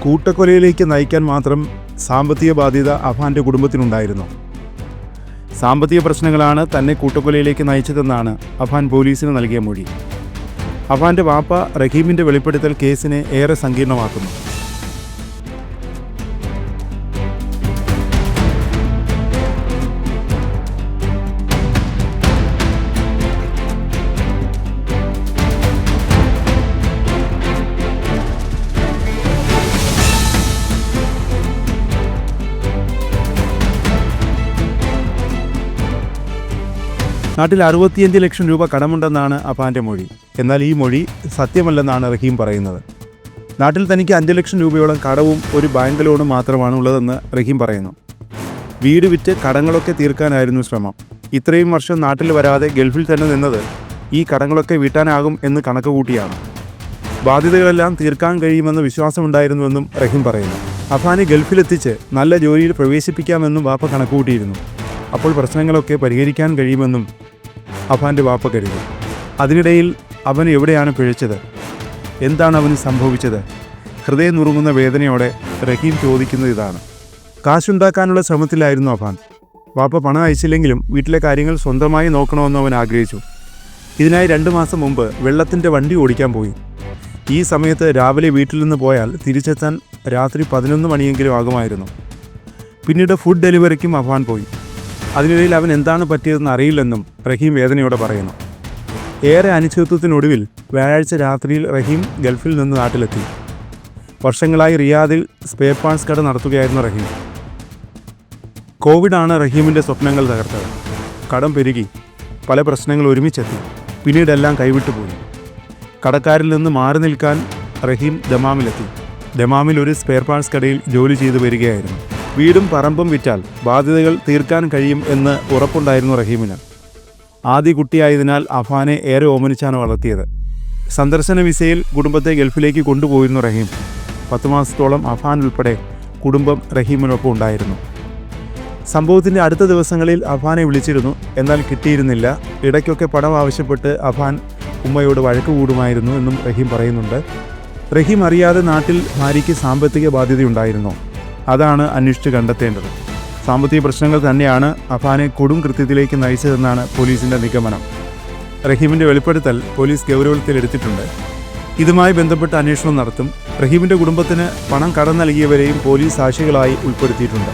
കൂട്ടക്കൊലയിലേക്ക് നയിക്കാൻ മാത്രം സാമ്പത്തിക ബാധ്യത അഫാൻ്റെ കുടുംബത്തിനുണ്ടായിരുന്നു. സാമ്പത്തിക പ്രശ്നങ്ങളാണ് തന്നെ കൂട്ടക്കൊലയിലേക്ക് നയിച്ചതെന്നാണ് അഫാൻ പോലീസിന് നൽകിയ മൊഴി. അഫാൻ്റെ വാപ്പ റഹീമിൻ്റെ വെളിപ്പെടുത്തൽ കേസിനെ ഏറെ സങ്കീർണമാക്കുന്നു. നാട്ടിൽ 65 ലക്ഷം രൂപ കടമുണ്ടെന്നാണ് അഫാൻ്റെ മൊഴി. എന്നാൽ ഈ മൊഴി സത്യമല്ലെന്നാണ് റഹീം പറയുന്നത്. നാട്ടിൽ തനിക്ക് 5 ലക്ഷം രൂപയോളം കടവും ഒരു ബാങ്ക് ലോണും മാത്രമാണ് ഉള്ളതെന്ന് റഹീം പറയുന്നു. വീട് വിറ്റ് കടങ്ങളൊക്കെ തീർക്കാനായിരുന്നു ശ്രമം. ഇത്രയും വർഷം നാട്ടിൽ വരാതെ ഗൾഫിൽ തന്നെ നിന്നത് ഈ കടങ്ങളൊക്കെ വീട്ടാനാകും എന്ന് കണക്ക് കൂട്ടിയാണ്. ബാധ്യതകളെല്ലാം തീർക്കാൻ കഴിയുമെന്ന് വിശ്വാസമുണ്ടായിരുന്നുവെന്നും റഹീം പറയുന്നു. അഫാനെ ഗൾഫിലെത്തിച്ച് നല്ല ജോലിയിൽ പ്രവേശിപ്പിക്കാമെന്നും വാപ്പ കണക്കുകൂട്ടിയിരുന്നു. അപ്പോൾ പ്രശ്നങ്ങളൊക്കെ പരിഹരിക്കാൻ കഴിയുമെന്നും അഫാൻ്റെ വാപ്പ കരുതി. അതിനിടയിൽ അവൻ എവിടെയാണ് പിഴച്ചത്? എന്താണ് അവന് സംഭവിച്ചത്? ഹൃദയം നുറുങ്ങുന്ന വേദനയോടെ റഹീം ചോദിക്കുന്നത് ഇതാണ്. കാശുണ്ടാക്കാനുള്ള ശ്രമത്തിലായിരുന്നു അഫാൻ. വാപ്പ പണം അയച്ചില്ലെങ്കിലും വീട്ടിലെ കാര്യങ്ങൾ സ്വന്തമായി നോക്കണമെന്ന് അവൻ ആഗ്രഹിച്ചു. ഇതിനായി 2 മാസം മുമ്പ് വെള്ളത്തിൻ്റെ വണ്ടി ഓടിക്കാൻ പോയി. ഈ സമയത്ത് രാവിലെ വീട്ടിൽ നിന്ന് പോയാൽ തിരിച്ചെത്താൻ രാത്രി 11 മണിയെങ്കിലും ആകുമായിരുന്നു. പിന്നീട് ഫുഡ് ഡെലിവറിക്കും അഫാൻ പോയി. അതിനിടയിൽ അവൻ എന്താണ് പറ്റിയതെന്ന് അറിയില്ലെന്നും റഹീം വേദനയോടെ പറയുന്നു. ഏറെ അനിശ്ചിതത്വത്തിനൊടുവിൽ വ്യാഴാഴ്ച രാത്രിയിൽ റഹീം ഗൾഫിൽ നിന്ന് നാട്ടിലെത്തി. വർഷങ്ങളായി റിയാദിൽ സ്പെയർ പാർട്സ് കട നടത്തുകയായിരുന്നു റഹീം. കോവിഡാണ് റഹീമിൻ്റെ സ്വപ്നങ്ങൾ തകർത്തത്. കടം പെരുകി, പല പ്രശ്നങ്ങൾ ഒരുമിച്ചെത്തി. പിന്നീടെല്ലാം കൈവിട്ടുപോയി. കടക്കാരിൽ നിന്ന് മാറി നിൽക്കാൻ റഹീം ദമാമിലെത്തി. ദമാമിൽ ഒരു സ്പെയർ പാർട്സ് കടയിൽ ജോലി ചെയ്തു വരികയായിരുന്നു. വീടും പറമ്പും വിറ്റാൽ ബാധ്യതകൾ തീർക്കാൻ കഴിയും എന്ന് ഉറപ്പുണ്ടായിരുന്നു റഹീമിന്. ആദ്യ കുട്ടിയായതിനാൽ അഫാനെ ഏറെ ഓമനിച്ചാണ് വളർത്തിയത്. സന്ദർശന വിസയിൽ കുടുംബത്തെ ഗൾഫിലേക്ക് കൊണ്ടുപോയിരുന്നു റഹീം. 10 മാസത്തോളം അഫാൻ ഉൾപ്പെടെ കുടുംബം റഹീമിനൊപ്പം ഉണ്ടായിരുന്നു. സംഭവത്തിൻ്റെ അടുത്ത ദിവസങ്ങളിൽ അഫാനെ വിളിച്ചിരുന്നു, എന്നാൽ കിട്ടിയിരുന്നില്ല. ഇടയ്ക്കൊക്കെ പണം ആവശ്യപ്പെട്ട് അഫാൻ ഉമ്മയോട് വഴക്ക് കൂടുമായിരുന്നു എന്നും റഹീം പറയുന്നുണ്ട്. റഹീം അറിയാതെ നാട്ടിൽ ഭാര്യയ്ക്ക് സാമ്പത്തിക ബാധ്യതയുണ്ടായിരുന്നു. അതാണ് അന്വേഷിച്ച് കണ്ടെത്തേണ്ടത്. സാമ്പത്തിക പ്രശ്നങ്ങൾ തന്നെയാണ് അഫാനെ കൊടും കൃത്യത്തിലേക്ക് നയിച്ചതെന്നാണ് പോലീസിൻ്റെ നിഗമനം. റഹീമിൻ്റെ വെളിപ്പെടുത്തൽ പോലീസ് ഗൗരവത്തിലെടുത്തിട്ടുണ്ട്. ഇതുമായി ബന്ധപ്പെട്ട് അന്വേഷണം നടത്തും. റഹീമിൻ്റെ കുടുംബത്തിന് പണം കടം നൽകിയവരെയും പോലീസ് സാക്ഷികളായി ഉൾപ്പെടുത്തിയിട്ടുണ്ട്.